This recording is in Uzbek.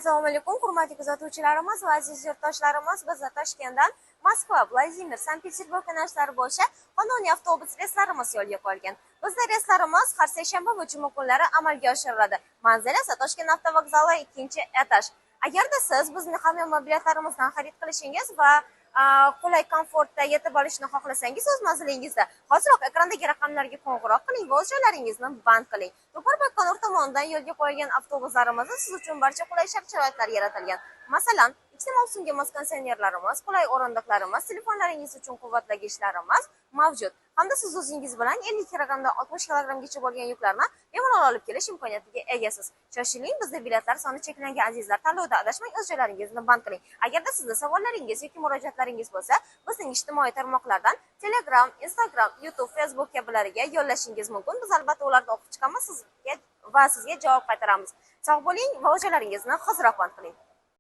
Assalomu alaykum, hurmatli kuzatuvchilarimiz va aziz yurtdoshlarimiz. Biz Toshkentdan Moskva, Vladimir, Sankt-Peterburg yo'nalishlari bo'yicha qonuniy avtobus reyslarimiz yo'lga qo'yilgan. Bizda reyslarimiz har seshanba va juma kunlari amalga oshiriladi. Manzil esa Toshkent avtovokzali 2-etaj. Agarda siz bizning hamyonma biletlarimizdan xarid qilishingiz va qulay komfortda yetib olishni xohlasangiz, o'z manzilingizda hoziroq ekrandagi raqamlarga qo'ng'iroq qiling va o'z joylaringizni band qiling. Do'kon Bakkonur tomonidan yo'lga qo'yilgan avtobuslarimizda siz uchun barcha qulay shart-sharoitlar yaratilgan. Masalan, ikkita mavsumga mos konditsionerlarimiz, qulay o'rindiqlarimiz, telefonlaringiz uchun quvvatlagichlarimiz mavjud. Hamda siz o'zingiz bilan 50 kilogrammdan 60 kilogrammgacha bo'lgan yuklarni bemalol olib kelish imkoniyatiga egasiz. Shoshiling, bizda biletlar soni cheklangan azizlar, tanlovda adashmang, o'z joylaringizni band qiling. Agarda sizda savollaringiz yoki murojaatlaringiz bo'lsa, bizning ijtimoiy tarmoqlardan Telegram, Instagram, YouTube, Facebook kabilariga yo'llashingiz mumkin. Biz albatta ularni o'qib chiqamiz, sizga javob qaytaramiz. Sog' bo'ling va o'z joylaringizni hoziroq band qiling.